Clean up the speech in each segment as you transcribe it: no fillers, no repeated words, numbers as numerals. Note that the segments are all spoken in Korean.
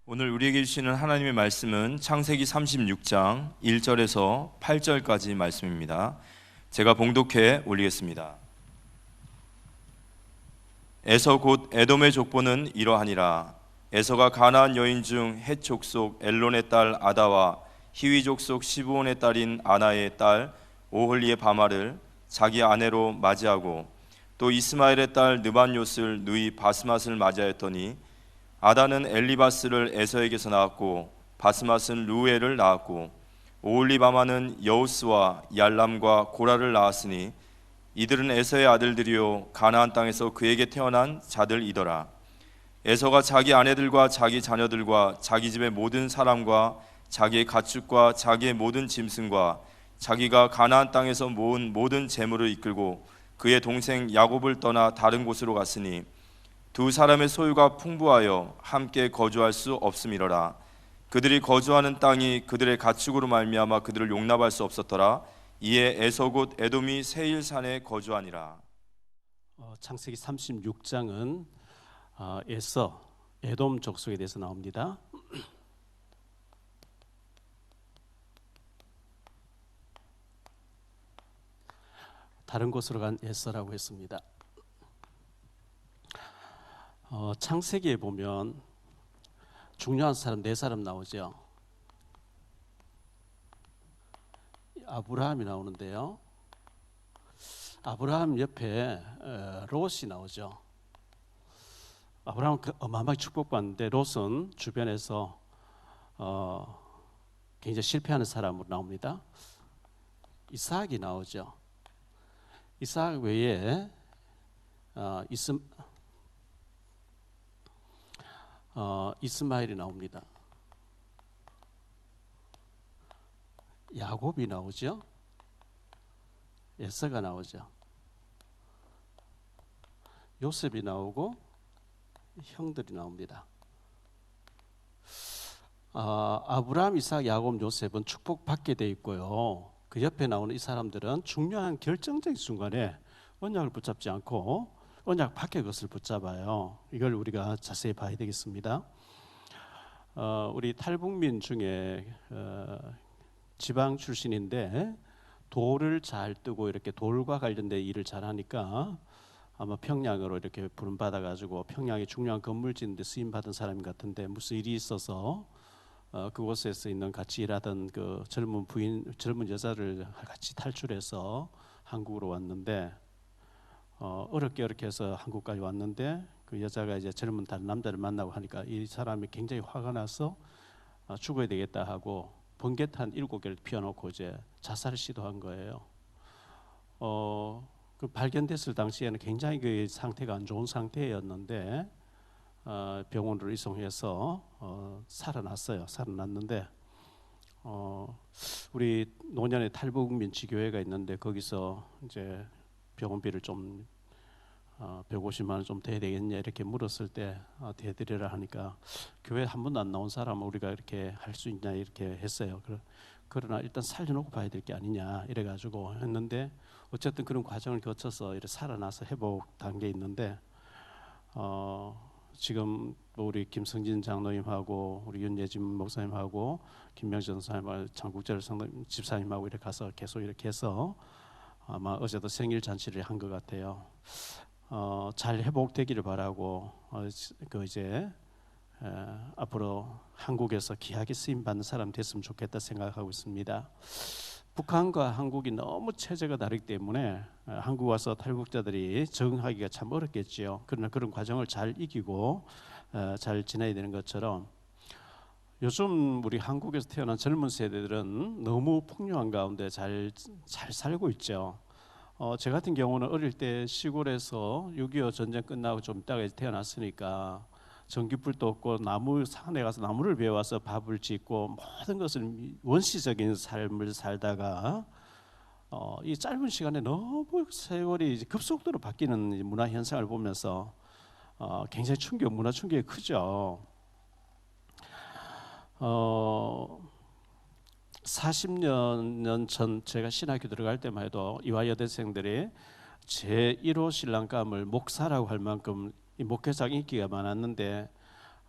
오늘 우리에게 주시는 하나님의 말씀은 창세기 36장 1절에서 8절까지 말씀입니다. 제가 봉독해 올리겠습니다. 에서 곧 에돔의 족보는 이러하니라. 에서가 가나안 여인 중 헷 족속 엘론의 딸 아다와 히위 족속 시브온의 딸인 아나의 딸 오홀리의 바마를 자기 아내로 맞이하고 또 이스마엘의 딸 느반요스를 누이 바스맛을 맞이하였더니 아다는 엘리바스를 에서에게서 낳았고 바스맛은 루엘을 낳았고 오홀리바마는 여우스와 얄람과 고라를 낳았으니 이들은 에서의 아들들이요 가나안 땅에서 그에게 태어난 자들이더라. 에서가 자기 아내들과 자기 자녀들과 자기 집의 모든 사람과 자기의 가축과 자기의 모든 짐승과 자기가 가나안 땅에서 모은 모든 재물을 이끌고 그의 동생 야곱을 떠나 다른 곳으로 갔으니 두 사람의 소유가 풍부하여 함께 거주할 수 없음이러라. 그들이 거주하는 땅이 그들의 가축으로 말미암아 그들을 용납할 수 없었더라. 이에 에서 곧 에돔이 세일산에 거주하니라. 창세기 36장은 에서 에돔 족속에 대해서 나옵니다. 다른 곳으로 간 에서라고 했습니다. 창세기에 보면 중요한 사람 네 사람 나오죠. 아브라함이 나오는데요. 아브라함 옆에 롯이 나오죠. 아브라함은 어마어마하게 축복받는데 롯은 주변에서 굉장히 실패하는 사람으로 나옵니다. 이삭이 나오죠. 이삭 외에 이스마엘이 나옵니다. 야곱이 나오죠. 에서가 나오죠. 요셉이 나오고 형들이 나옵니다. 아브라함, 이삭, 야곱, 요셉은 축복받게 돼 있고요. 그 옆에 나오는 이 사람들은 중요한 결정적인 순간에 언약을 붙잡지 않고 언약 밖의 것을 붙잡아요. 이걸 우리가 자세히 봐야 되겠습니다. 우리 탈북민 중에 지방 출신인데 돌을 잘 뜨고 이렇게 돌과 관련된 일을 잘하니까 아마 평양으로 이렇게 부름받아 가지고 평양에 중요한 건물 짓는 데 쓰임 받은 사람 같은데 무슨 일이 있어서 그곳에서 있는 같이 일하던 그 젊은 여자를 같이 탈출해서 한국으로 왔는데 어렵게 해서 한국까지 왔는데 그 여자가 이제 젊은 다른 남자를 만나고 하니까 이 사람이 굉장히 화가 나서 죽어야 되겠다 하고 번개탄 7개를 피워놓고 이제 자살을 시도한 거예요. 그 발견됐을 당시에는 굉장히 그 상태가 안 좋은 상태였는데 병원으로 이송해서 살아났어요. 살아났는데 우리 노년에 탈북민 지교회가 있는데 거기서 이제 병원비를 좀 150만 원 좀 대야 되겠냐 이렇게 물었을 때 대드리라 하니까 교회 한 번도 안 나온 사람은 우리가 이렇게 할 수 있냐 이렇게 했어요. 그러나 일단 살려놓고 봐야 될 게 아니냐 이래가지고 했는데 어쨌든 그런 과정을 거쳐서 이렇게 살아나서 회복 단계에 있는데 지금 우리 김성진 장로님하고 우리 윤예진 목사님하고 김명전 선생님하고 장국절 집사님하고 이렇게 가서 계속 이렇게 해서 아마 어제도 생일 잔치를 한 것 같아요. 잘 회복되기를 바라고 이제 앞으로 한국에서 귀하게 쓰임 받는 사람 됐으면 좋겠다 생각하고 있습니다. 북한과 한국이 너무 체제가 다르기 때문에 한국 와서 탈북자들이 적응하기가 참 어렵겠지요. 그러나 그런 과정을 잘 이기고 잘 지내야 되는 것처럼 요즘 우리 한국에서 태어난 젊은 세대들은 너무 풍요한 가운데 잘 살고 있죠. 제 같은 경우는 어릴 때 시골에서 6.25 전쟁 끝나고 좀 있다가 태어났으니까 전기불도 없고 나무 산에 가서 나무를 베어와서 밥을 짓고 모든 것을 원시적인 삶을 살다가 이 짧은 시간에 너무 세월이 급속도로 바뀌는 문화 현상을 보면서 굉장히 문화 충격이 크죠. 40년 전 제가 신학교 들어갈 때만 해도 이화 여대생들이 제1호 신랑감을 목사라고 할 만큼 이 목회자가 인기가 많았는데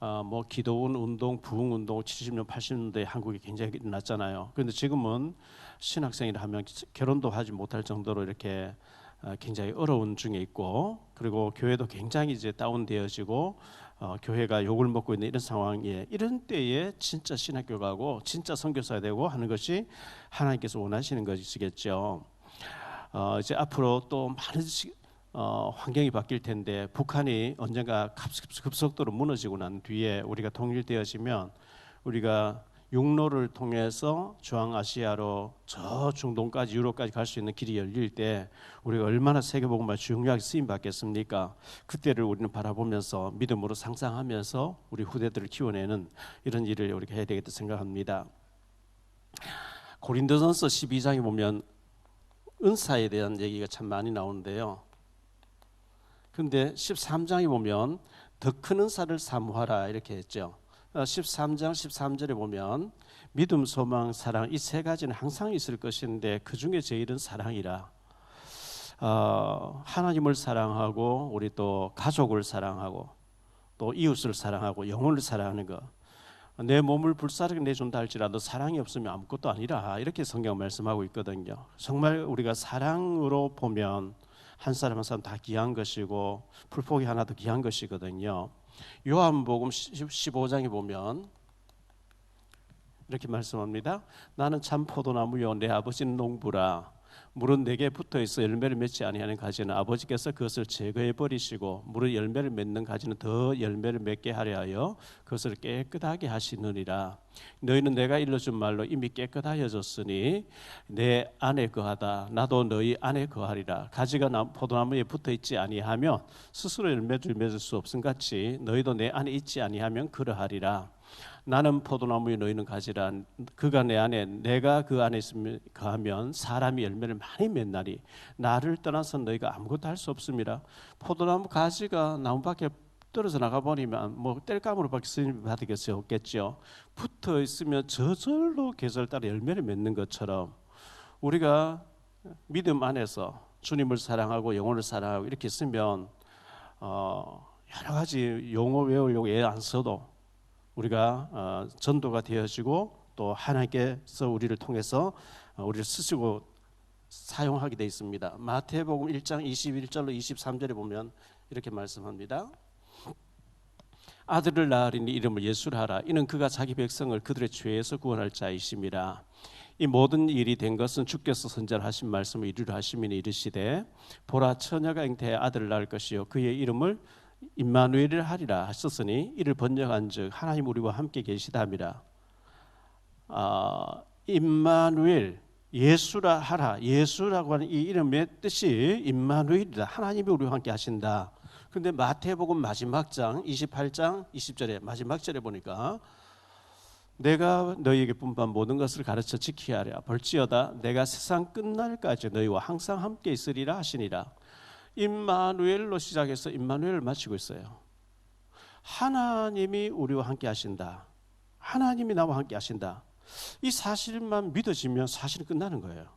뭐 기도원 운동, 부흥 운동 70년, 80년대에 한국에 굉장히 일어났잖아요. 그런데 지금은 신학생이라 하면 결혼도 하지 못할 정도로 이렇게 굉장히 어려운 중에 있고, 그리고 교회도 굉장히 이제 다운되어지고 교회가 욕을 먹고 있는 이런 상황에, 이런 때에 진짜 신학교가고 진짜 선교사가 되고 하는 것이 하나님께서 원하시는 것이겠죠. 이제 앞으로 또 많은 환경이 바뀔 텐데, 북한이 언젠가 급속도로 무너지고 난 뒤에 우리가 통일되어지면 우리가 육로를 통해서 중앙아시아로 저 중동까지 유럽까지 갈 수 있는 길이 열릴 때 우리가 얼마나 세계복음을 중요하게 쓰임 받겠습니까? 그때를 우리는 바라보면서 믿음으로 상상하면서 우리 후대들을 키워내는 이런 일을 우리가 해야 되겠다 생각합니다. 고린도전서 12장에 보면 은사에 대한 얘기가 참 많이 나오는데요. 그런데 13장에 보면 더 큰 은사를 사모하라 이렇게 했죠. 13장 13절에 보면 믿음, 소망, 사랑 이 세 가지는 항상 있을 것인데 그 중에 제일은 사랑이라. 하나님을 사랑하고 우리 또 가족을 사랑하고 또 이웃을 사랑하고 영혼을 사랑하는 것. 내 몸을 불사르게 내준다 할지라도 사랑이 없으면 아무것도 아니라, 이렇게 성경 말씀하고 있거든요. 정말 우리가 사랑으로 보면 한 사람 한 사람 다 귀한 것이고 풀포기 하나도 귀한 것이거든요. 요한복음 15장에 보면 이렇게 말씀합니다. 나는 참 포도나무요 내 아버지는 농부라. 물은 내게 붙어 있어 열매를 맺지 아니하는 가지는 아버지께서 그것을 제거해 버리시고 물은 열매를 맺는 가지는 더 열매를 맺게 하려 하여 그것을 깨끗하게 하시느니라. 너희는 내가 일러준 말로 이미 깨끗하여졌으니 내 안에 거하다. 나도 너희 안에 거하리라. 가지가 포도나무에 붙어 있지 아니하면 스스로 열매를 맺을 수 없음 같이 너희도 내 안에 있지 아니하면 그러하리라. 나는 포도나무에 너희는 가지라. 그가 내 안에 내가 그 안에 있으면 거하면 사람이 열매를 많이 맺나니 나를 떠나서 너희가 아무것도 할 수 없습니다. 포도나무 가지가 나무 밖에 떨어져 나가 버리면 뭐 땔감으로밖에 쓰임 받을 수 없겠죠. 붙어 있으면 저절로 계절 따라 열매를 맺는 것처럼 우리가 믿음 안에서 주님을 사랑하고 영혼을 사랑하고 이렇게 있으면 여러 가지 용어 외우려고 애 안 써도 우리가 전도가 되어지고 또 하나님께서 우리를 통해서 우리를 쓰시고 사용하게 되어 있습니다. 마태복음 1장 21절로 23절에 보면 이렇게 말씀합니다. 아들을 낳으리니 이름을 예수라 하라. 이는 그가 자기 백성을 그들의 죄에서 구원할 자이심이라. 이 모든 일이 된 것은 주께서 선전하신 말씀을 이루려 하심이니 이르시되 보라 처녀가 잉태해 아들을 낳을 것이요 그의 이름을 임마누엘을 하리라 하셨으니 이를 번역한즉 하나님 우리와 함께 계시다미라. 임마누엘 예수라 하라. 예수라고 하는 이 이름의 뜻이 임마누엘이다. 하나님이 우리와 함께 하신다. 그런데 마태복음 마지막 장 28장 20절에 마지막 절에 보니까 내가 너희에게 분부한 모든 것을 가르쳐 지키게 하랴. 볼지어다 내가 세상 끝날까지 너희와 항상 함께 있으리라 하시니라. 임마누엘로 시작해서 임마누엘을 마치고 있어요. 하나님이 우리와 함께 하신다. 하나님이 나와 함께 하신다. 이 사실만 믿어지면 사실은 끝나는 거예요.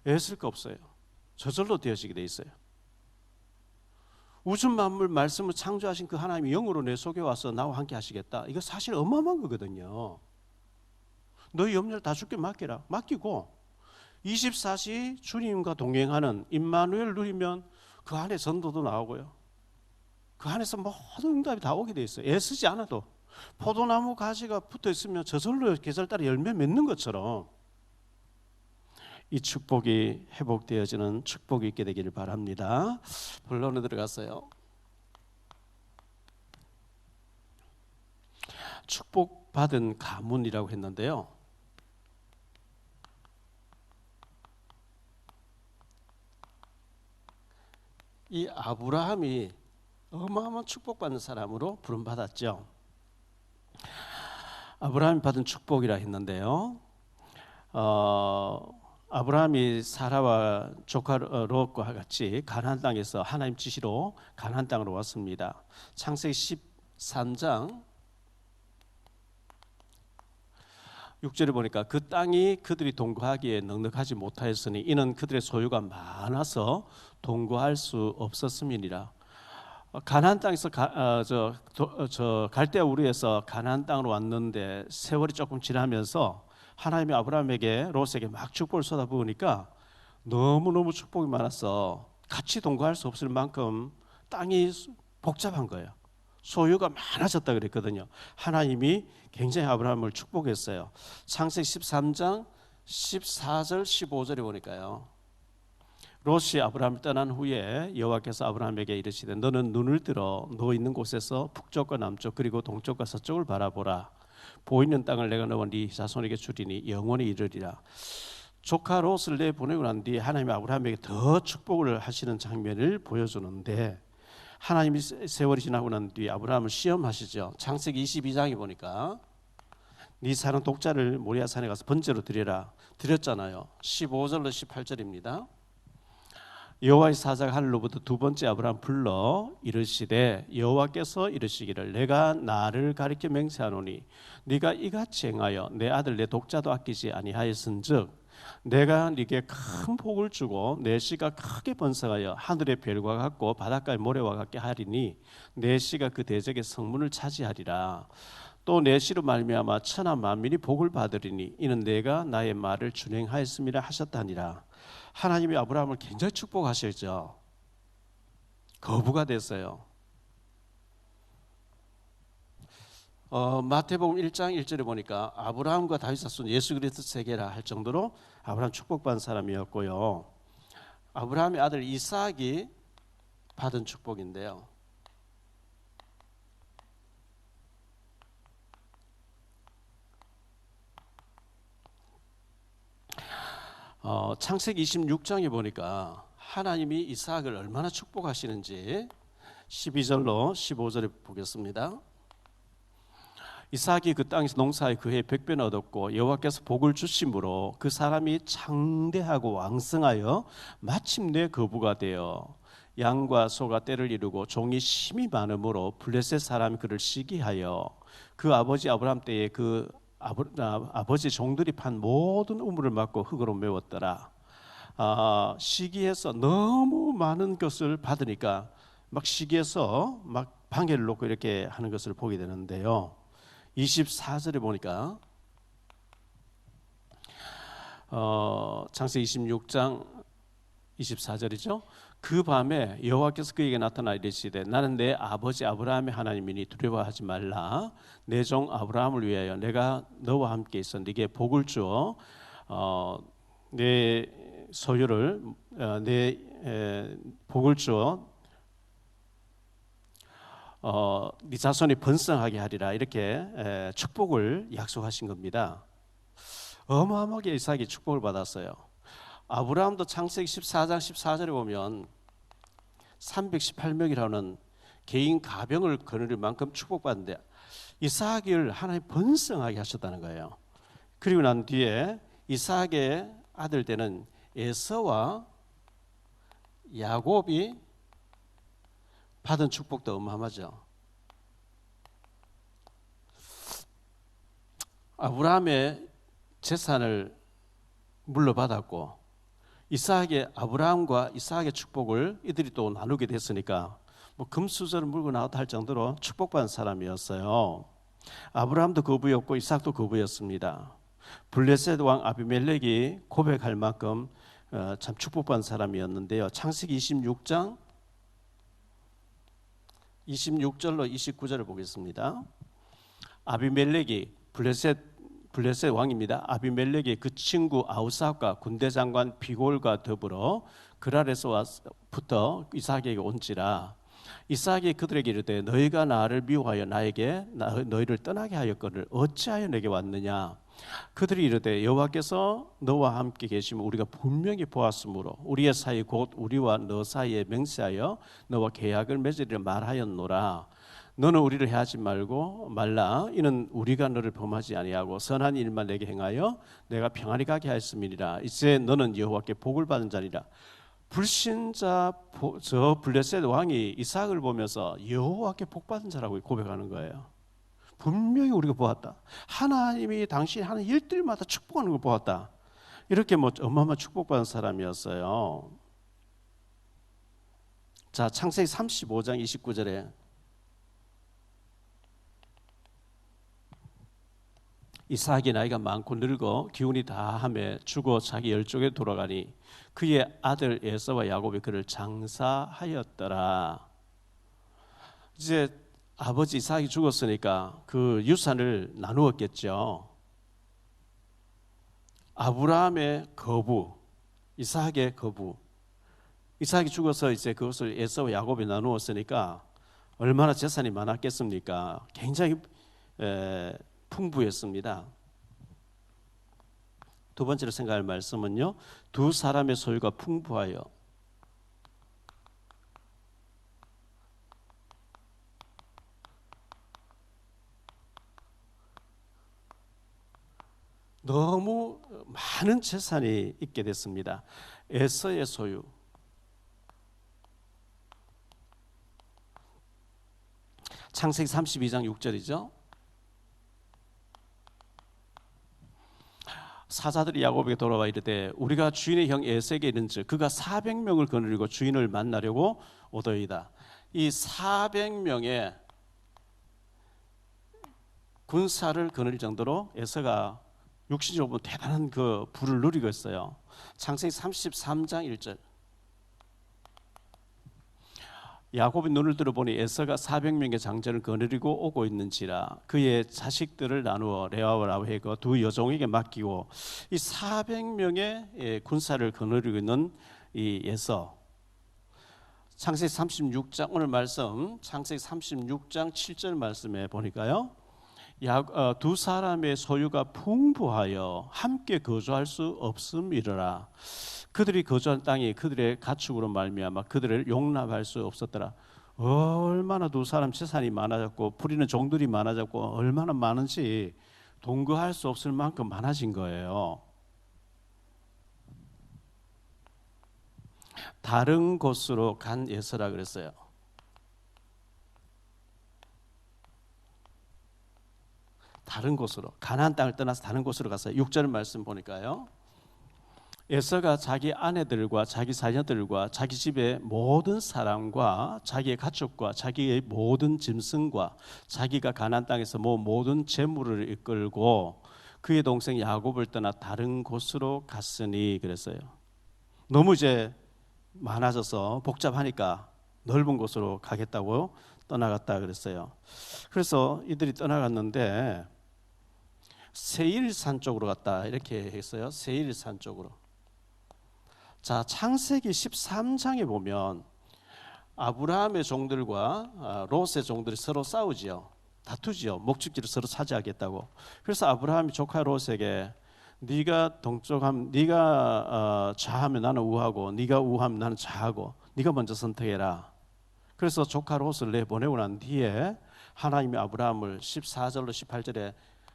애쓸 거 없어요. 저절로 되어지게 돼 있어요. 우주 만물 말씀을 창조하신 그 하나님이 영으로 내 속에 와서 나와 함께 하시겠다. 이거 사실 어마어마한 거거든요. 너희 염려를 다 주께 맡기라. 맡기고 24시 주님과 동행하는 임마누엘 누리면 그 안에 전도도 나오고요. 그 안에서 모든 응답이 다 오게 돼 있어요. 애쓰지 않아도. 포도나무 가지가 붙어 있으면 저절로 계절 따라 열매 맺는 것처럼 이 축복이 회복되어지는 축복이 있게 되기를 바랍니다. 본론에 들어갔어요. 축복받은 가문이라고 했는데요. 이 아브라함이 어마어마한 축복받는 사람으로 부름받았죠. 아브라함이 받은 축복이라 했는데요. 아브라함이 사라와 조카 롯과 같이 가나안 땅에서 하나님 지시로 가나안 땅으로 왔습니다. 창세기 13장 6절에 보니까 그 땅이 그들이 동거하기에 넉넉하지 못하였으니 이는 그들의 소유가 많아서 동거할 수 없었음이니라. 가나안 땅에서 저 갈대아 우르에서 가나안 땅으로 왔는데 세월이 조금 지나면서 하나님이 아브라함에게 롯에게 막 축복을 쏟아부으니까 너무너무 축복이 많아서 같이 동거할 수 없을 만큼 땅이 복잡한 거예요. 소유가 많아졌다 그랬거든요. 하나님이 굉장히 아브라함을 축복했어요. 창세기 13장 14절 15절에 보니까요. 롯이 아브라함을 떠난 후에 여호와께서 아브라함에게 이르시되 너는 눈을 들어 너 있는 곳에서 북쪽과 남쪽 그리고 동쪽과 서쪽을 바라보라. 보이는 땅을 내가 너와 네 자손에게 주리니 영원히 이르리라. 조카 롯을 내보내고 난 뒤에 하나님이 아브라함에게 더 축복을 하시는 장면을 보여주는데 하나님이 세월이 지나고 난 뒤에 아브라함을 시험하시죠. 창세기 22장에 보니까 네 사는 독자를 모리아 산에 가서 번제로 드려라. 드렸잖아요. 15절로 18절입니다. 여호와의 사자가 하늘로부터 두 번째 아브라함 불러 이르시되 여호와께서 이르시기를 내가 나를 가리켜 맹세하노니 네가 이같이 행하여 내 아들 내 독자도 아끼지 아니하였은즉 내가 네게 큰 복을 주고 내 씨가 크게 번성하여 하늘의 별과 같고 바닷가의 모래와 같게 하리니 내 씨가 그 대적의 성문을 차지하리라. 또 내 씨로 말미암아 천하 만민이 복을 받으리니 이는 내가 나의 말을 준행하였음이라 하셨다니라. 하나님이 아브라함을 굉장히 축복하셨죠. 거부가 됐어요. 마태복음 1장 1절에 보니까 아브라함과 다윗 자손 예수 그리스도 세계라 할 정도로 아브라함 축복받은 사람이었고요. 아브라함의 아들 이삭이 받은 축복인데요. 창세기 26장에 보니까 하나님이 이삭을 얼마나 축복하시는지 12절로 15절에 보겠습니다. 이삭이 그 땅에서 농사에 그해 100배나 얻었고 여호와께서 복을 주심으로 그 사람이 창대하고 왕성하여 마침내 거부가 되어 양과 소가 떼를 이루고 종이 심이 많으므로 블레셋 사람이 그를 시기하여 그 아버지 아브라함 때에 그 아버지 종들이 판 모든 우물을 막고 흙으로 메웠더라. 시기해서 너무 많은 것을 받으니까 막 시기해서 막 방해를 놓고 이렇게 하는 것을 보게 되는데요. 24절에 보니까 창세기 26장 24절이죠. 그 밤에 여호와께서 그에게 나타나 이르시되 나는 내 아버지 아브라함의 하나님이니 두려워하지 말라. 내 종 아브라함을 위하여 내가 너와 함께 있어 네게 복을 주어 내 소유를 내 복을 주어 네 자손이 번성하게 하리라. 이렇게 축복을 약속하신 겁니다. 어마어마하게 이삭이 축복을 받았어요. 아브라함도 창세기 14장 14절에 보면 318명이라는 개인 가병을 거느릴 만큼 축복받는데 이삭을 하나님 번성하게 하셨다는 거예요. 그리고 난 뒤에 이삭의 아들 되는 에서와 야곱이 받은 축복도 어마어마하죠. 아브라함의 재산을 물려받았고 아브라함과 이삭의 축복을 이들이 또 나누게 됐으니까 뭐 금수저를 물고 나왔다 할 정도로 축복받은 사람이었어요. 아브라함도 거부였고 이삭도 거부였습니다. 블레셋 왕 아비멜렉이 고백할 만큼 참 축복받은 사람이었는데요. 창세기 26장 26절로 29절을 보겠습니다. 아비멜렉이 블레셋 왕입니다. 아비멜렉이 그 친구 아우삭과 군대 장관 비골과 더불어 그랄에서부터 이삭에게 온지라. 이삭이 그들에게 이르되 너희가 나를 미워하여 나에게 너희를 떠나게 하였거늘 어찌하여 내게 왔느냐. 그들이 이르되 여호와께서 너와 함께 계시면 우리가 분명히 보았으므로 우리의 사이 곧 우리와 너 사이에 맹세하여 너와 계약을 맺으리라 말하였노라. 너는 우리를 해하지 말라. 이는 우리가 너를 범하지 아니하고 선한 일만 내게 행하여 내가 평안히 가게 하였음이니라. 이제 너는 여호와께 복을 받은 자니라. 불신자 저 블레셋 왕이 이삭을 보면서 여호와께 복 받은 자라고 고백하는 거예요. 분명히 우리가 보았다. 하나님이 당신이 하는 일들마다 축복하는 걸 보았다. 이렇게 어마어마한 축복받은 사람이었어요. 자, 창세기 35장 29절에 이삭이 나이가 많고 늙어 기운이 다하며 죽어 자기 열족에 돌아가니 그의 아들 에서와 야곱이 그를 장사하였더라. 이제 아버지 이삭이 죽었으니까 그 유산을 나누었겠죠. 아브라함의 거부, 이삭의 거부. 이삭이 죽어서 이제 그것을 에서와 야곱이 나누었으니까 얼마나 재산이 많았겠습니까? 굉장히 풍부했습니다. 두 번째로 생각할 말씀은요, 두 사람의 소유가 풍부하여 너무 많은 재산이 있게 됐습니다. 에서의 소유. 창세기 32장 6절이죠. 사자들이 야곱에게 돌아와 이르되 우리가 주인의 형 에서에게 이른즉 그가 400명을 거느리고 주인을 만나려고 오더이다. 이 400명의 군사를 거느릴 정도로 에서가 육신적으로 대단한 그 부를 누리고 있어요. 창세기 33장 1절. 야곱이 눈을 들어보니 에서가 400명의 장전을 거느리고 오고 있는지라 그의 자식들을 나누어 레아와 라헬과 두 여종에게 맡기고 이 400명의 군사를 거느리고 있는 이 에서. 창세기 36장 오늘 말씀 창세기 36장 7절 말씀에 보니까요. 두 사람의 소유가 풍부하여 함께 거주할 수 없음이러라. 그들이 거주한 땅이 그들의 가축으로 말미암아 그들을 용납할 수 없었더라. 얼마나 두 사람 재산이 많아졌고 부리는 종들이 많아졌고 얼마나 많은지 동거할 수 없을 만큼 많아진 거예요. 다른 곳으로 간 에서라 그랬어요. 다른 곳으로, 가나안 땅을 떠나서 다른 곳으로 갔어요. 6절 말씀 보니까요, 에서가 자기 아내들과 자기 자녀들과 자기 집의 모든 사람과 자기의 가축과 자기의 모든 짐승과 자기가 가나안 땅에서 모든 재물을 이끌고 그의 동생 야곱을 떠나 다른 곳으로 갔으니 그랬어요. 너무 이제 많아져서 복잡하니까 넓은 곳으로 가겠다고 떠나갔다 그랬어요. 그래서 이들이 떠나갔는데 세일산 쪽으로 갔다 이렇게 했어요. 세일산 쪽으로. 자, 창세기 13장에 보면 아브라함의 종들과 롯의 종들이 서로 싸우지요. 다투지요. 목축지를 서로 차지하겠다고. 그래서 아브라함이 조카 롯에게 네가 동쪽하면 네가 좌하면 나는 우하고 네가 우하면 나는 좌하고 네가 먼저 선택해라. 그래서 조카 롯을 내보내고 난 뒤에 하나님이 아브라함을 14절로 18절에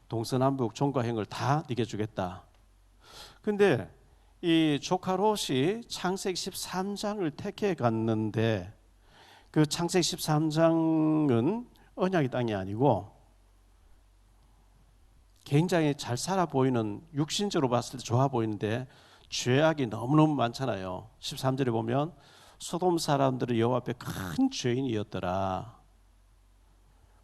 동서남북 종과 행을 다 네게 주겠다. 근데 이 조카 롯이 창세기 13장을 택해 갔는데 그 창세기 13장은 언약의 땅이 아니고 굉장히 잘 살아 보이는, 육신적으로 봤을 때 좋아 보이는데 죄악이 너무너무 많잖아요. 13절에 보면 소돔 사람들은 여호와 앞에 큰 죄인이었더라.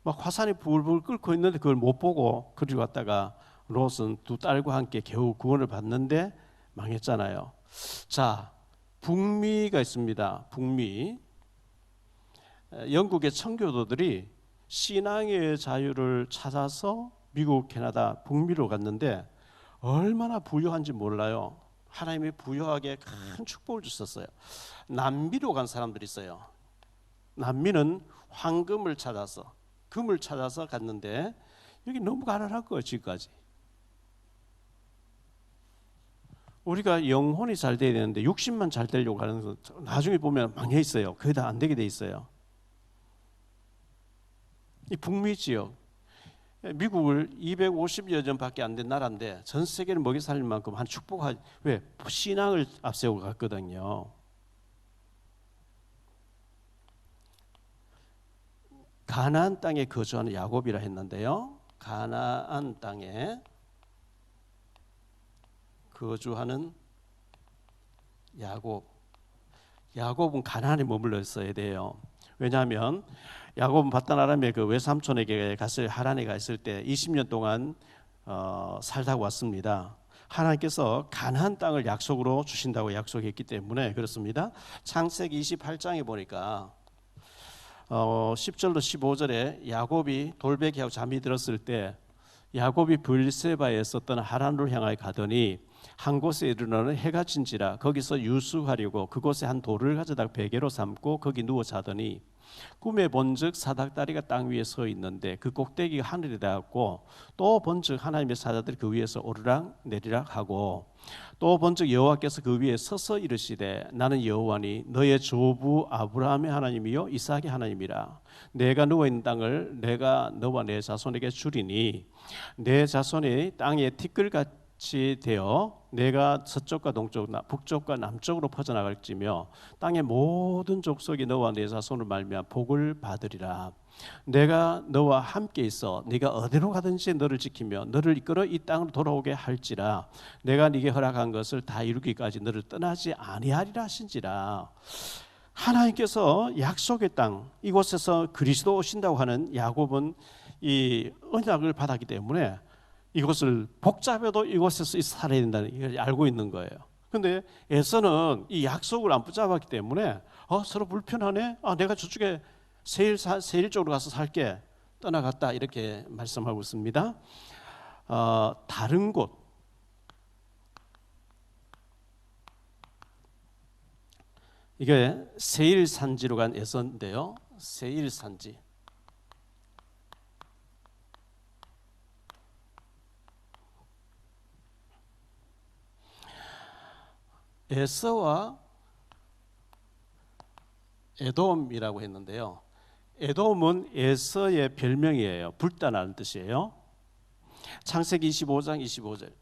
막 화산이 불불 끓고 있는데 그걸 못 보고 그리고 왔다가 롯은 두 딸과 함께 겨우 구원을 받는데 망했잖아요. 자, 북미가 있습니다. 북미. 영국의 청교도들이 신앙의 자유를 찾아서 미국, 캐나다, 북미로 갔는데 얼마나 부유한지 몰라요. 하나님이 부유하게 큰 축복을 주셨어요. 남미로 간 사람들이 있어요. 남미는 황금을 찾아서, 금을 찾아서 갔는데 여기 너무 가난할 거예요. 지금까지. 우리가 영혼이 잘 돼야 되는데 육신만 잘 되려고 하는 거 나중에 보면 망해 있어요. 그게 다 안 되게 돼 있어요. 이 북미 지역, 미국을 250여 년밖에 안 된 나라인데 전 세계를 먹여 살릴 만큼 한 축복하. 왜? 신앙을 앞세우고 갔거든요. 가나안 땅에 거주하는 야곱이라 했는데요. 가나안 땅에 거주하는 야곱. 야곱은 가나안에 머물러 있어야 돼요. 왜냐하면 야곱은 바단 아람의 그 외삼촌에게 갔을 하란에 가 있을 때 20년 동안 살다 왔습니다. 하나님께서 가나안 땅을 약속으로 주신다고 약속했기 때문에 그렇습니다. 창세기 28장에 보니까 10절로 15절에 야곱이 돌베개하고 잠이 들었을 때 야곱이 브엘세바에 있었던 하란으로 향하여 가더니 한 곳에 이르러는 해가 진지라 거기서 유숙하려고 그곳에 한 돌을 가져다 베개로 삼고 거기 누워 자더니 꿈에 본즉 사닥다리가 땅 위에 서 있는데 그 꼭대기가 하늘에 닿았고 또 본즉 하나님의 사자들이 그 위에서 오르락 내리락 하고 또 본즉 여호와께서 그 위에 서서 이르시되 나는 여호와니 너의 조부 아브라함의 하나님이요 이삭의 하나님이라. 내가 누워있는 땅을 내가 너와 내 자손에게 주리니 내 자손이 땅에 티끌같이 되어 내가 서쪽과 동쪽 북쪽과 남쪽으로 퍼져나갈지며 땅의 모든 족속이 너와 내 자손을 말미암아 복을 받으리라. 내가 너와 함께 있어 네가 어디로 가든지 너를 지키며 너를 이끌어 이 땅으로 돌아오게 할지라. 내가 네게 허락한 것을 다 이루기까지 너를 떠나지 아니하리라 하신지라. 하나님께서 약속의 땅 이곳에서 그리스도 오신다고 하는 야곱은 이 언약을 받았기 때문에 이것을 복잡해도 이곳에서 살아야 된다는 걸 알고 있는 거예요. 그런데 에서는 이 약속을 안 붙잡았기 때문에 서로 불편하네. 내가 저쪽에 세일 쪽으로 가서 살게. 떠나갔다 이렇게 말씀하고 있습니다. 다른 곳 이게 세일 산지로 간 에서인데요. 세일 산지. 에서와 에돔이라고 했는데요. 에돔은 에서의 별명이에요. 불다라는 뜻이에요. 창세기 25장 25절.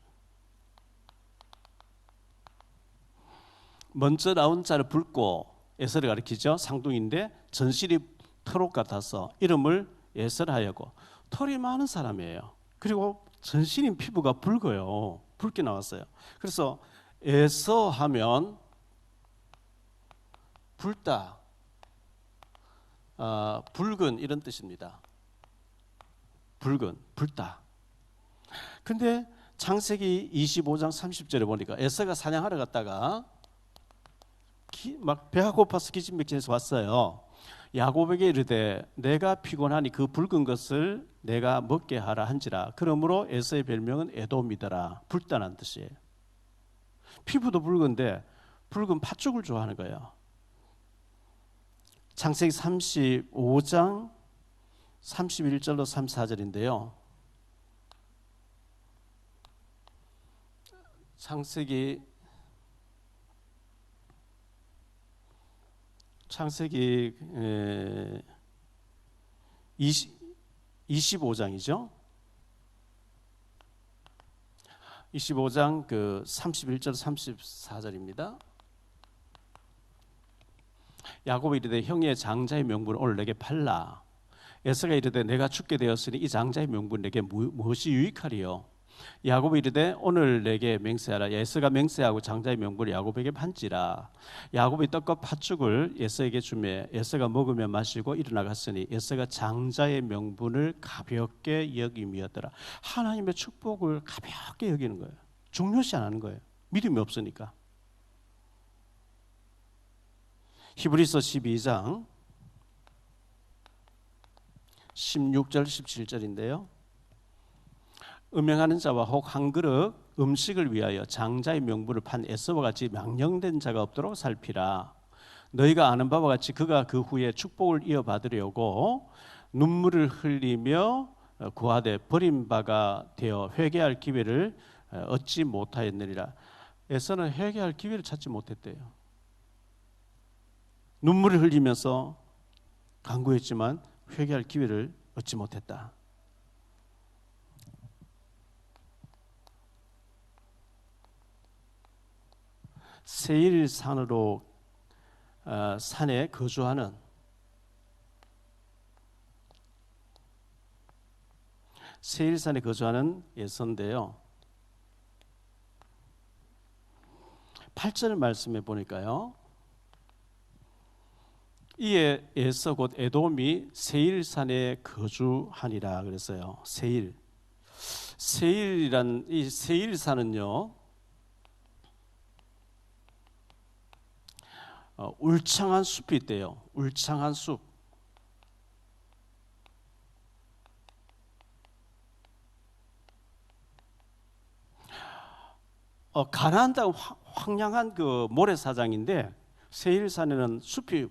먼저 나온 자를 붉고 에서를 가리키죠. 상둥인데 전실이 털옷 같아서 이름을 에서라 하였고 털이 많은 사람이에요. 그리고 전신인 피부가 붉어요. 붉게 나왔어요. 그래서 에서 하면 붉다, 붉은 이런 뜻입니다. 붉은, 붉다. 근데 창세기 25장 30절에 보니까 에서가 사냥하러 갔다가 막 배가 고파서 기진맥진해서 왔어요. 야곱에게 이르되 내가 피곤하니 그 붉은 것을 내가 먹게 하라 한지라. 그러므로 에서의 별명은 에돔이더라. 붉다는 뜻이에요. 피부도 붉은데 붉은 팥죽을 좋아하는 거예요. 창세기 35장 31절로 34절인데요. 창세기 25장이죠. 25장 그 31절 34절입니다. 야곱이 이르되 형의 장자의 명분을 오늘 내게 팔라. 에서가 이르되 내가 죽게 되었으니 이 장자의 명분 내게 무엇이 유익하리요. 야곱이 이르되 오늘 내게 맹세하라. 에서가 맹세하고 장자의 명분을 야곱에게 판지라. 야곱이 떡과 팥죽을 에서에게 주매 에서가 먹으며 마시고 일어나갔으니 에서가 장자의 명분을 가볍게 여김이었더라. 하나님의 축복을 가볍게 여기는 거예요. 중요시 안 하는 거예요. 믿음이 없으니까. 히브리서 12장 16절 17절인데요. 음행하는 자와 혹 한 그릇 음식을 위하여 장자의 명분을 판 에서와 같이 망령된 자가 없도록 살피라. 너희가 아는 바와 같이 그가 그 후에 축복을 이어받으려고 눈물을 흘리며 구하되 버림바가 되어 회개할 기회를 얻지 못하였느니라. 에서는 회개할 기회를 찾지 못했대요. 눈물을 흘리면서 간구했지만 회개할 기회를 얻지 못했다. 세일산으로 산에 거주하는 세일산에 거주하는 에서인데요. 8절 말씀에 보니까요. 이에 에서 곧 에돔이 세일산에 거주하니라 그랬어요. 세일이란 이 세일산은요, 울창한 숲이 있대요. 울창한 숲. 가나안 땅 황량한 그 모래사장인데 세일산에는 숲이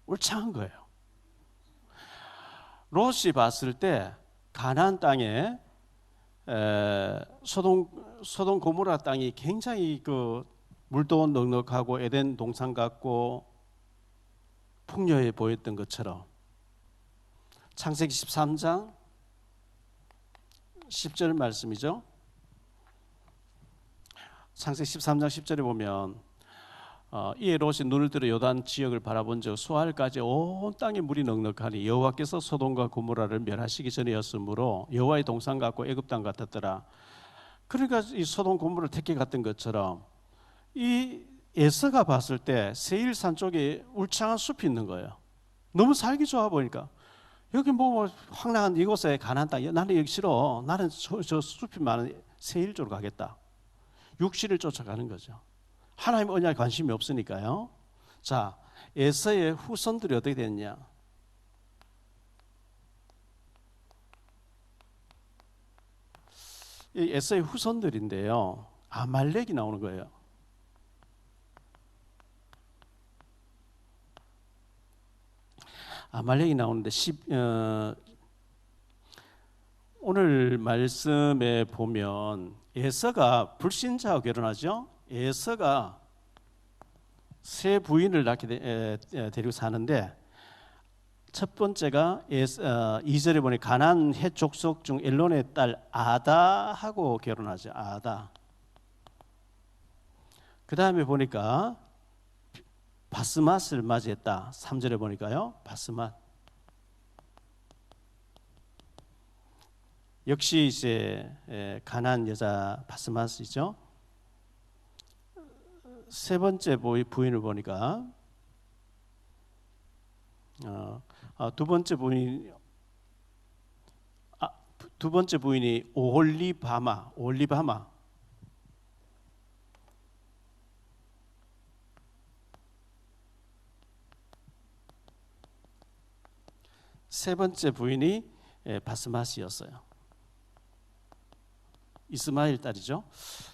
울창한 거예요. 롯이 봤을 때 가나안 땅에 소돔 고모라 땅이 굉장히 그 물도 넉넉하고 에덴 동산 같고 풍요해 보였던 것처럼 창세기 13장 10절 말씀이죠. 창세기 13장 10절에 보면 이에 롯이 눈을 들어 요단 지역을 바라본 즉 수알까지 온 땅에 물이 넉넉하니 여호와께서 소돔과 고모라를 멸하시기 전이었으므로 여호와의 동산 같고 애굽 땅 같았더라. 그러니까 이 소돔 고모라를 택해 갔던 것처럼 이 에서가 봤을 때 세일산 쪽에 울창한 숲이 있는 거예요. 너무 살기 좋아 보니까 여기 뭐 황량한 이곳에 가나안 땅, 나는 여기 싫어. 나는 저 숲이 많은 세일 쪽으로 가겠다. 육신을 쫓아가는 거죠. 하나님 언약에 관심이 없으니까요. 자, 에서의 후손들이 어떻게 됐냐? 이 에서의 후손들인데요, 아말렉이 나오는 거예요. 아말렉이 나오는데 오늘 말씀에 보면 에서가 불신자와 결혼하죠. 에서가 세 부인을 데리고 사는데 첫 번째가 2절에 보니 가나안 헷 족속 중 엘론의 딸 아다하고 결혼하죠. 아다. 그 다음에 보니까 바스맛을 맞이했다. 3절에 보니까요. 바스맛. 역시 이제 가나안 여자 바스맛이죠. 세 번째 부인을 보니까 두 번째 부인이 오홀리바마. 세 번째 부인이 바스맛이었어요. 이스마엘 딸이죠.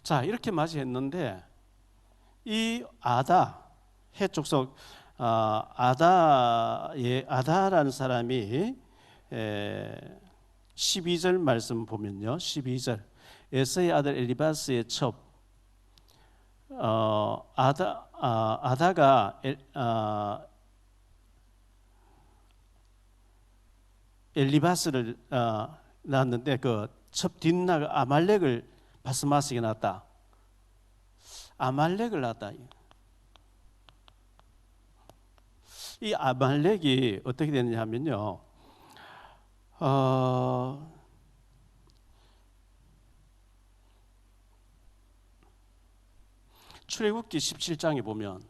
자, 이렇게 맞이했는데 이 아다 해족속 아다라는 사람이 12절 말씀 보면요. 12절 에서의 아들 엘리바스의 첩 아다가 엘리바스를 낳았는데 그 첩 뒷나가 아말렉을 바스마스에게 낳았다. 아말렉을 낳았다. 이 아말렉이 어떻게 되느냐 하면요. 출애굽기 17장에 보면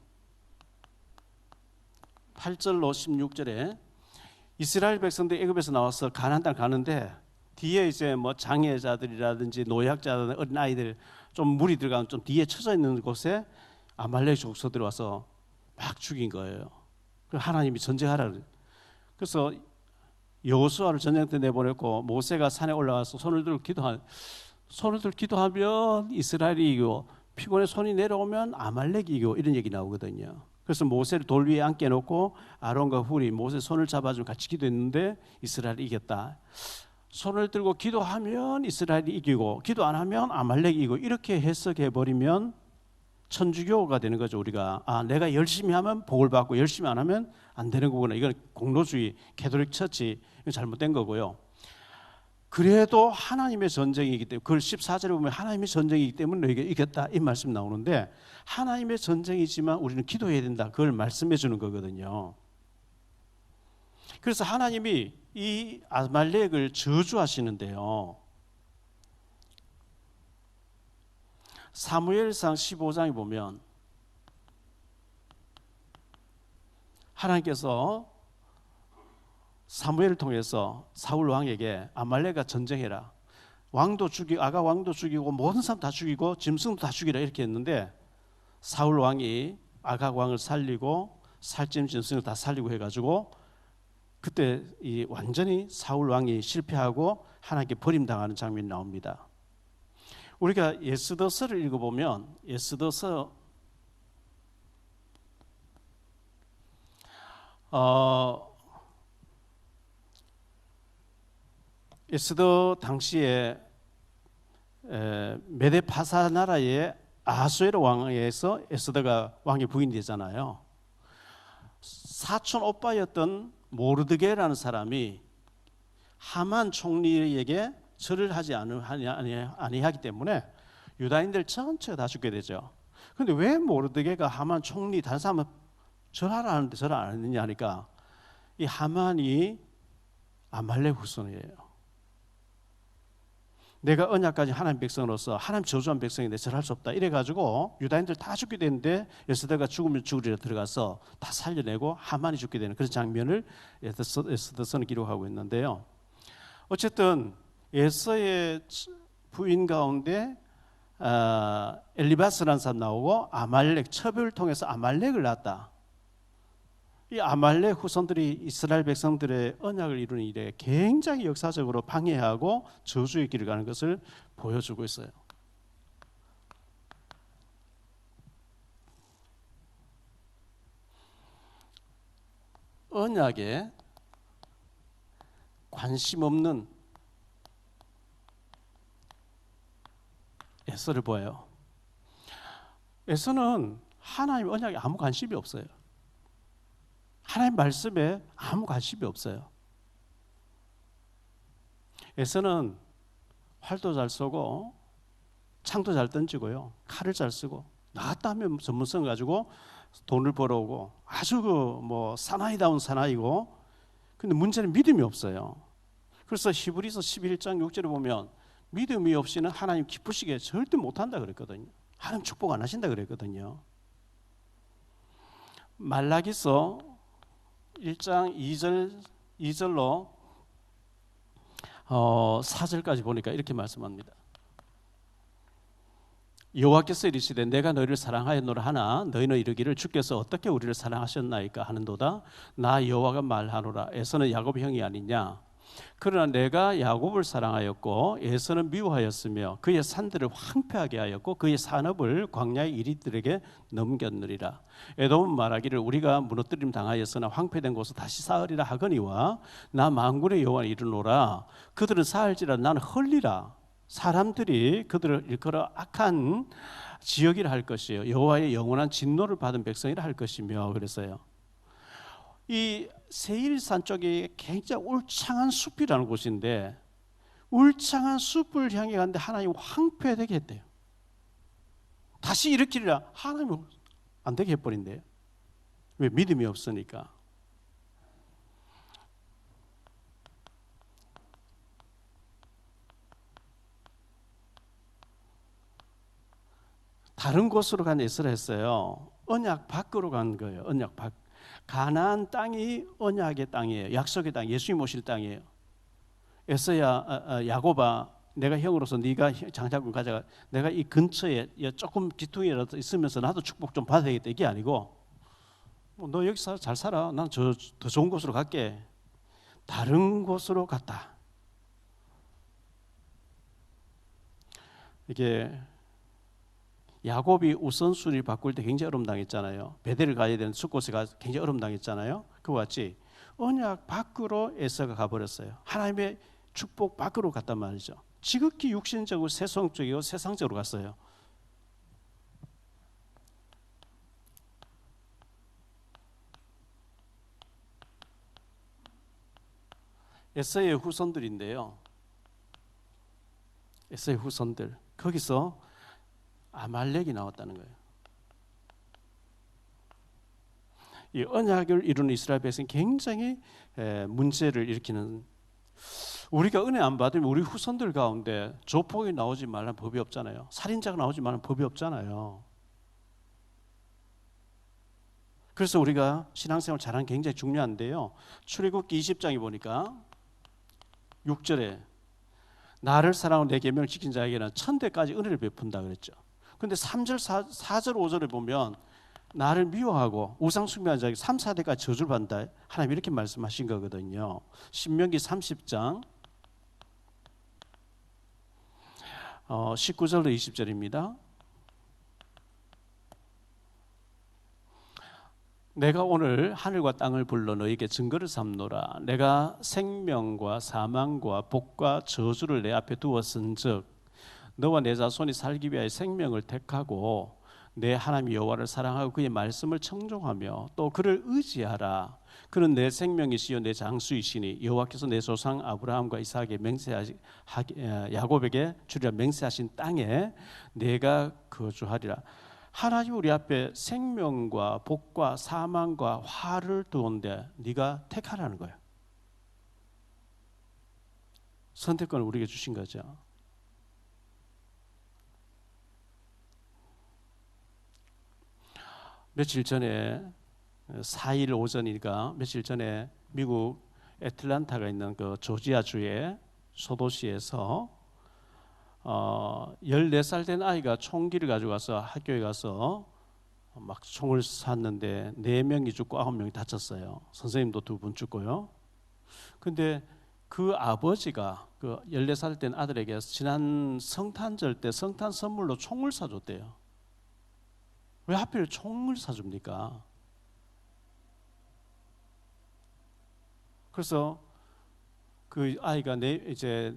8절로 16절에 이스라엘 백성들이 애굽에서 나와서 가나안 땅 가는데 뒤에 이제 뭐 장애자들이라든지 노약자들, 어린 아이들 좀 물이 들어가면 좀 뒤에 쳐져 있는 곳에 아말렉 족속들이 와서 막 죽인 거예요. 그래서 하나님이 전쟁하라. 그래서 여호수아를 전쟁터 내보냈고 모세가 산에 올라가서 손을 들고 기도하면 이스라엘이 이기고 피곤해 손이 내려오면 아말렉이 이기고 이런 얘기 나오거든요. 그래서 모세를 돌 위에 앉게 놓고 아론과 훌이 모세 손을 잡아주고 같이 기도했는데 이스라엘이 이겼다. 손을 들고 기도하면 이스라엘이 이기고 기도 안 하면 아말렉이 이기고 이렇게 해석해버리면 천주교가 되는 거죠. 우리가 내가 열심히 하면 복을 받고 열심히 안 하면 안 되는 거구나. 이건 공로주의 캐톨릭 처치 잘못된 거고요. 그래도 하나님의 전쟁이기 때문에 그걸 14절에 보면 하나님의 전쟁이기 때문에 너희가 이겼다 이 말씀 나오는데 하나님의 전쟁이지만 우리는 기도해야 된다. 그걸 말씀해 주는 거거든요. 그래서 하나님이 이 아말렉을 저주하시는데요. 사무엘상 15장에 보면 하나님께서 사무엘을 통해서 사울 왕에게 아말렉과 전쟁해라. 왕도 죽이고 아가 왕도 죽이고 모든 사람 다 죽이고 짐승도 다 죽이라 이렇게 했는데 사울 왕이 아가 왕을 살리고 살찜 짐승을 다 살리고 해가지고 그때 이 완전히 사울 왕이 실패하고 하나님께 버림당하는 장면이 나옵니다. 우리가 에스더서를 읽어보면 에스더 당시에 메데 파사 나라의 아하수에로 왕에서 에스더가 왕의 부인이 되잖아요. 사촌 오빠였던 모르드게라는 사람이 하만 총리에게 절을 하지 아니하기 때문에 유다인들 전체가 다 죽게 되죠. 그런데 왜 모르드게가 하만 총리 다른 사람은 절하라는데 절을 안 했느냐 하니까 이 하만이 아말렉 후손이에요. 내가 언약까지 하나님 백성으로서 하나님 저주한 백성인데 절할 수 없다 이래가지고 유다인들 다 죽게 되는데 에스더가 죽으면 죽으리라 들어가서 다 살려내고 하만이 죽게 되는 그런 장면을 에스더서는 기록하고 있는데요. 어쨌든 에서의 부인 가운데 엘리바스라는 사람 나오고 아말렉 첩을 통해서 아말렉을 낳았다. 이 아말렉 후손들이 이스라엘 백성들의 언약을 이루는 일에 굉장히 역사적으로 방해하고 저주의 길을 가는 것을 보여주고 있어요. 언약에 관심 없는 에서를 보여요. 에서는 하나님 언약에 아무 관심이 없어요. 하나님 말씀에 아무 관심이 없어요. 에서는 활도 잘 쏘고 창도 잘 던지고요, 칼을 잘 쓰고 나갔다 하면 전문성 가지고 돈을 벌어오고 아주 뭐 사나이다운 사나이고, 근데 문제는 믿음이 없어요. 그래서 히브리서 11장 6절에 보면 믿음이 없이는 하나님 기쁘시게 절대 못한다 그랬거든요. 하나님 축복 안 하신다 그랬거든요. 말라기서 1장 2절로 4절까지 보니까 이렇게 말씀합니다. 여호와께서 이르시되 내가 너희를 사랑하였노라 하나 너희는 이르기를 주께서 어떻게 우리를 사랑하셨나이까 하는도다. 나 여호와가 말하노라 에서는 야곱의 형이 아니냐. 그러나 내가 야곱을 사랑하였고 에서는 미워하였으며 그의 산들을 황폐하게 하였고 그의 산업을 광야의 이리들에게 넘겼느니라. 에돔은 말하기를 우리가 무너뜨림 당하였으나 황폐된 곳을 다시 쌓으리라 하거니와 나 만군의 여호와는 이르노라. 그들은 쌓을지라 나는 헐리라. 사람들이 그들을 일컬어 악한 지역이라 할 것이요 여호와의 영원한 진노를 받은 백성이라 할 것이며 그랬어요. 이 세일산 쪽에 굉장히 울창한 숲이라는 곳인데 울창한 숲을 향해 갔는데 하나님 황폐되게 했대요. 다시 일으키리라 하나님은 안 되게 해버린대요. 왜? 믿음이 없으니까. 다른 곳으로 간 에스라 했어요. 언약 밖으로 간 거예요. 언약 밖. 가나안 땅이 언약의 땅이에요. 약속의 땅, 예수님 오실 땅이에요. 에서야 야곱아 내가 형으로서 네가 장자권 가져가. 내가 이 근처에 조금 기퉁이라도 있으면서 나도 축복 좀 받아야겠다 이게 아니고 너 여기 잘 살아. 난 더 좋은 곳으로 갈게. 다른 곳으로 갔다. 이게 야곱이 우선순위를 바꿀 때 굉장히 어려움 당했잖아요. 베델을 가야 되는 숫곳에 가 굉장히 어려움 당했잖아요. 그와 같이 언약 밖으로 에서가 가버렸어요. 하나님의 축복 밖으로 갔단 말이죠. 지극히 육신적으로 세속적이고 세상적으로 갔어요. 에서의 후손들인데요. 에서의 후손들 거기서 아말렉이 나왔다는 거예요. 이 언약을 이루는 이스라엘 백성이 굉장히 문제를 일으키는. 우리가 은혜 안 받으면 우리 후손들 가운데 조폭이 나오지 말라는 법이 없잖아요. 살인자가 나오지 말라는 법이 없잖아요. 그래서 우리가 신앙생활 잘하는 게 굉장히 중요한데요. 출애굽기 20장에 보니까 6절에 나를 사랑하고 내 계명을 지킨 자에게는 1000대까지 은혜를 베푼다 그랬죠. 그런데 3절, 4절, 5절에 보면 나를 미워하고 우상 숭배하는 자에게 3, 4대까지 저주를 받는다. 하나님 이렇게 말씀하신 거거든요. 신명기 30장 19절로 20절입니다. 내가 오늘 하늘과 땅을 불러 너에게 증거를 삼노라. 내가 생명과 사망과 복과 저주를 내 앞에 두었은즉 너와 내 자손이 살기 위하여 생명을 택하고 내 하나님 여호와를 사랑하고 그의 말씀을 청종하며 또 그를 의지하라. 그는 내 생명이시요 내 장수이시니 여호와께서 내 조상 아브라함과 이삭에게 야곱에게 주리라 맹세하신 땅에 내가 거주하리라. 하나님 우리 앞에 생명과 복과 사망과 화를 두었는데 네가 택하라는 거예요. 선택권을 우리에게 주신 거죠. 며칠 전에 4일 오전이니까 며칠 전에 미국 애틀란타가 있는 그 조지아주의 소도시에서 14살 된 아이가 총기를 가지고 가서 학교에 가서 막 총을 쐈는데 4명이 죽고 9명이 다쳤어요. 선생님도 2분 죽고요. 근데 그 아버지가 그 14살 된 아들에게 지난 성탄절 때 성탄 선물로 총을 사줬대요. 왜 하필 총을 사줍니까? 그래서 그 아이가 이제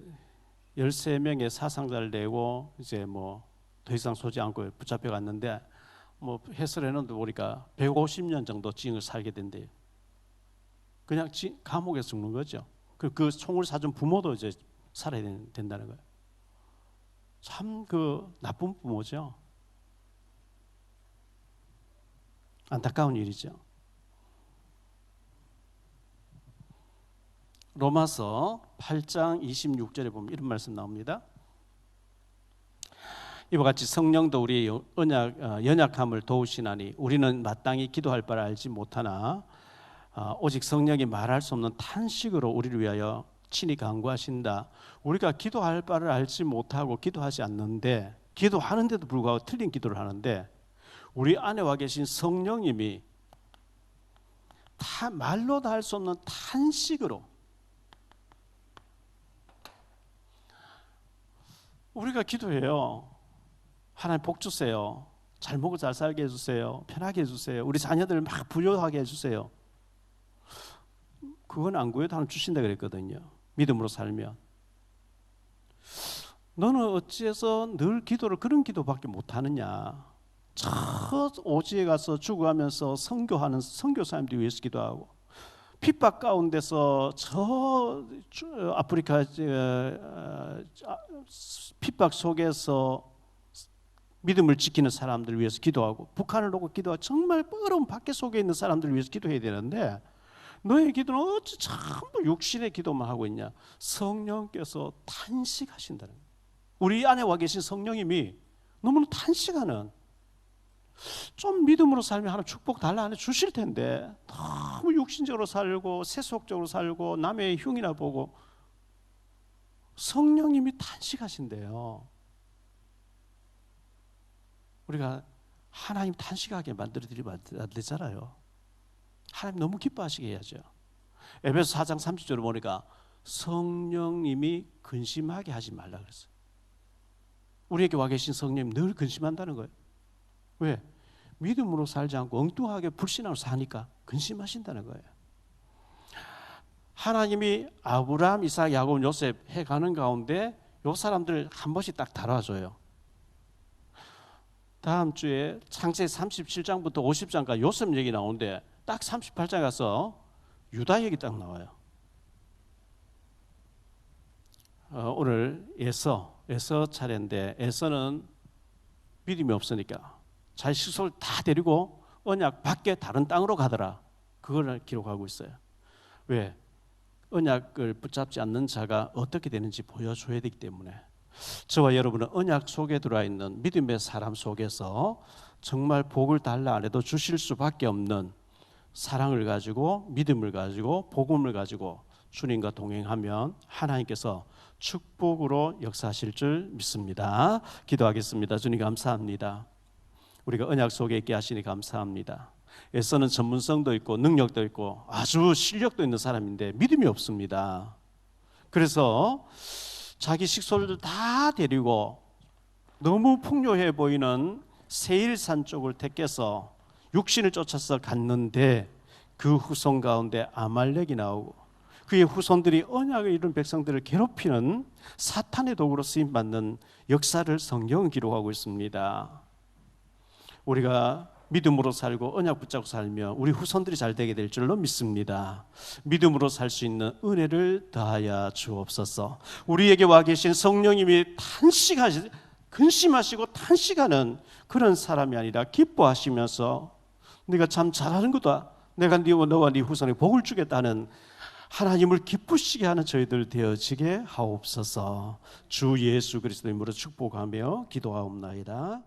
13명의 사상자를 내고 이제 뭐 더 이상 쏘지 않고 붙잡혀 갔는데 뭐 해설에는 보니까 150년 정도 징을 살게 된대요. 그냥 감옥에서 죽는 거죠. 그 총을 사준 부모도 이제 살아야 된다는 거예요. 참 그 나쁜 부모죠. 안타까운 일이죠. 로마서 8장 26절에 보면 이런 말씀 나옵니다. 이와 같이 성령도 우리의 연약함을 도우시나니 우리는 마땅히 기도할 바를 알지 못하나 오직 성령이 말할 수 없는 탄식으로 우리를 위하여 친히 간구하신다. 우리가 기도할 바를 알지 못하고 기도하지 않는데 기도하는데도 불구하고 틀린 기도를 하는데 우리 안에 와 계신 성령님이 말로도 할 수 없는 탄식으로 우리가 기도해요. 하나님 복 주세요. 잘 먹고 잘 살게 해주세요. 편하게 해주세요. 우리 자녀들 막 부유하게 해주세요. 그건 안 구해도 하나님 주신다 그랬거든요. 믿음으로 살면. 너는 어찌해서 늘 기도를 그런 기도밖에 못하느냐. 저 오지에 가서 죽어가면서 선교하는 선교사님들 위해서 기도하고 핍박 가운데서 저 아프리카 핍박 속에서 믿음을 지키는 사람들을 위해서 기도하고 북한을 놓고 기도하고 정말 어려운 박해 속에 있는 사람들을 위해서 기도해야 되는데 너의 기도는 어찌 전부 육신의 기도만 하고 있냐. 성령께서 탄식하신다는 거예요. 우리 안에 와 계신 성령님이 너무나 탄식하는 좀 믿음으로 살면 하나님 축복 달라 안에 주실 텐데 너무 육신적으로 살고 세속적으로 살고 남의 흉이나 보고 성령님이 탄식하신대요. 우리가 하나님 탄식하게 만들어드리면 안 되잖아요. 하나님 너무 기뻐하시게 해야죠. 에베소 4장 30절을 보니까 성령님이 근심하게 하지 말라 그랬어요. 우리에게 와 계신 성령님 늘 근심한다는 거예요. 왜? 믿음으로 살지 않고 엉뚱하게 불신앙으로 사니까 근심하신다는 거예요. 하나님이 아브라함, 이삭, 야곱, 요셉 해가는 가운데 요 사람들 한 번씩 딱 다뤄줘요. 다음 주에 창세기 37장부터 50장까지 요셉 얘기 나오는데 딱 38장 가서 유다 얘기 딱 나와요. 오늘 에서 차례인데 에서는 믿음이 없으니까 자기 식솔 다 데리고 언약 밖에 다른 땅으로 가더라. 그걸 기록하고 있어요. 왜? 언약을 붙잡지 않는 자가 어떻게 되는지 보여줘야 되기 때문에 저와 여러분은 언약 속에 들어와 있는 믿음의 사람 속에서 정말 복을 달라 안 해도 주실 수밖에 없는 사랑을 가지고 믿음을 가지고 복음을 가지고 주님과 동행하면 하나님께서 축복으로 역사하실 줄 믿습니다. 기도하겠습니다. 주님 감사합니다. 우리가 언약 속에 있게 하시니 감사합니다. 에서는 전문성도 있고 능력도 있고 아주 실력도 있는 사람인데 믿음이 없습니다. 그래서 자기 식솔들 다 데리고 너무 풍요해 보이는 세일산 쪽을 택해서 육신을 쫓아서 갔는데 그 후손 가운데 아말렉이 나오고 그의 후손들이 언약을 이룬 백성들을 괴롭히는 사탄의 도구로 쓰임받는 역사를 성경은 기록하고 있습니다. 우리가 믿음으로 살고 언약 붙잡고 살면 우리 후손들이 잘 되게 될 줄로 믿습니다. 믿음으로 살 수 있는 은혜를 더하여 주옵소서. 우리에게 와 계신 성령님이 근심하시고 탄식하는 그런 사람이 아니라 기뻐하시면서 네가 참 잘하는 거다, 내가 너와 네 후손에 복을 주겠다는 하나님을 기쁘시게 하는 저희들 되어지게 하옵소서. 주 예수 그리스도 이름으로 축복하며 기도하옵나이다.